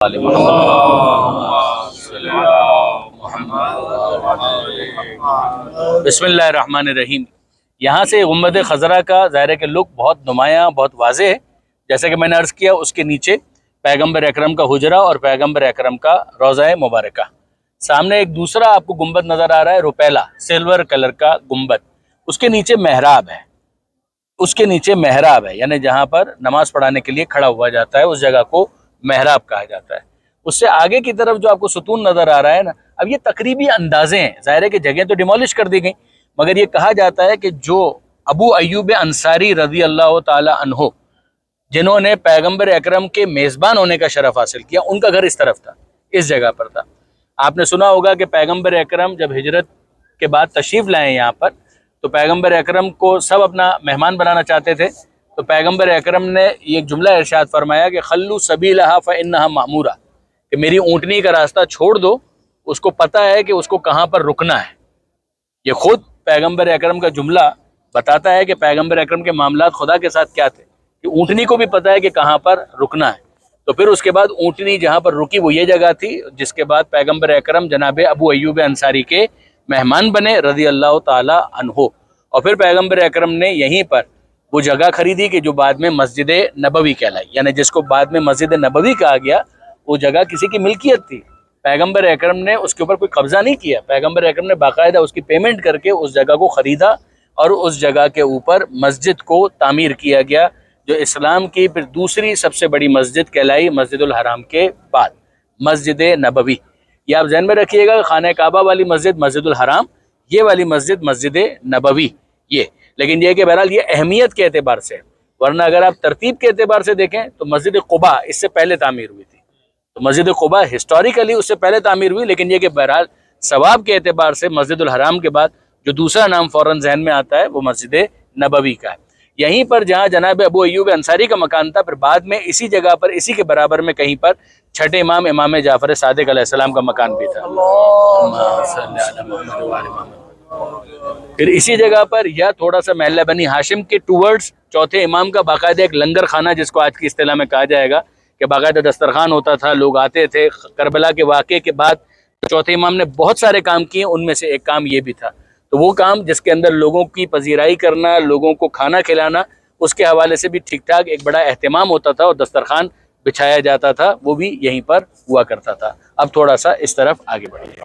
बिस्मिल्लाहिर्रहमानिर्रहीम। यहाँ से गुंबद खज़रा का ज़ाहिर है कि लुक बहुत नुमायाँ बहुत वाज़े है। जैसे कि मैंने अर्ज़ किया, उसके नीचे पैगम्बर अकरम का हुजरा और पैगम्बर अकरम का रोज़ा मुबारका। सामने एक दूसरा आपको गुंबद नज़र आ रहा है, रुपैला सिल्वर कलर का गुंबद। उसके नीचे मेहराब है, उसके नीचे मेहराब है, यानी जहाँ पर नमाज पढ़ाने के लिए खड़ा हुआ जाता है उस जगह को मेहराब कहा जाता है। उससे आगे की तरफ जो आपको सुतून नज़र आ रहा है ना, अब ये तकरीबी अंदाजे हैं। ज़ाहिर है कि जगह तो डिमोलिश कर दी गई, मगर ये कहा जाता है कि जो अबू अय्यूब अंसारी रज़ी अल्लाह ताला अन्हो, जिन्होंने पैगम्बर अकरम के मेज़बान होने का शरफ हासिल किया, उनका घर इस तरफ था, इस जगह पर था। आपने सुना होगा कि पैगम्बर अकरम जब हिजरत के बाद तशरीफ़ लाए यहाँ पर, तो पैगम्बर अकरम को सब अपना मेहमान बनाना चाहते थे। तो पैगम्बर अकरम ने ये जुमला इरशाद फरमाया कि खल्लू सबीलहा फ़इन्नहा मामूरा, कि मेरी ऊँटनी का रास्ता छोड़ दो, उसको पता है कि उसको कहाँ पर रुकना है। ये खुद पैगम्बर अकरम का जुमला बताता है कि पैगम्बर अकरम के मामलात खुदा के साथ क्या थे, कि ऊँटनी को भी पता है कि कहाँ पर रुकना है। तो फिर उसके बाद ऊँटनी जहाँ पर रुकी वो ये जगह थी, जिसके बाद पैगम्बर अकरम जनाब अबू अय्यूब अंसारी के मेहमान बने रज़ी अल्लाह ताला अन्हो। और फिर पैगम्बर अकरम ने यहीं पर वो जगह खरीदी कि जो बाद में मस्जिद नबवी कहलाई, यानी जिसको बाद में मस्जिद नबवी कहा गया। वो जगह किसी की मिल्कियत थी, पैगम्बर अकरम ने उसके ऊपर कोई कब्ज़ा नहीं किया। पैगम्बर अकरम ने बाकायदा उसकी पेमेंट करके उस जगह को ख़रीदा और उस जगह के ऊपर मस्जिद को तामीर किया गया, जो इस्लाम की फिर दूसरी सबसे बड़ी मस्जिद कहलाई मस्जिदुल हराम के बाद, मस्जिद नबवी। ये आप जहन में रखिएगा, खाने काबा वाली मस्जिद मस्जिदुल हराम, ये वाली मस्जिद मस्जिद नबवी। ये लेकिन ये कि बहरहाल ये अहमियत के एतबार से, वरना अगर आप तरतीब के एतबार से देखें तो मस्जिद क़ुबा इससे पहले तामीर हुई थी। तो मस्जिद क़ुबा हिस्टोरिकली उससे पहले तामीर हुई, लेकिन ये कि बहरहाल सवाब के एतबार से मस्जिदुल हराम के बाद जो दूसरा नाम फ़ौरन जहन में आता है वो मस्जिद नबवी का है। यहीं पर जहाँ जनाब अबू अय्यूब अंसारी का मकान था, फिर बाद में इसी जगह पर इसी के बराबर में कहीं पर छठे इमाम इमाम जाफ़र सादिक अलैहिस्सलाम का मकान भी था। फिर इसी जगह पर या थोड़ा सा महल्ला बनी हाशिम के टूवर्ड्स चौथे इमाम का बाकायदा एक लंगर खाना, जिसको आज की इस्तिलाह में कहा जाएगा, कि बाकायदा दस्तरखान होता था, लोग आते थे। करबला के वाक़े के बाद चौथे इमाम ने बहुत सारे काम किए, उनमें से एक काम ये भी था। तो वो काम जिसके अंदर लोगों की पजीराई करना, लोगों को खाना खिलाना, उसके हवाले से भी ठीक ठाक एक बड़ा एहतमाम होता था और दस्तरखान बिछाया जाता था, वो भी यहीं पर हुआ करता था। अब थोड़ा सा इस तरफ आगे बढ़िए।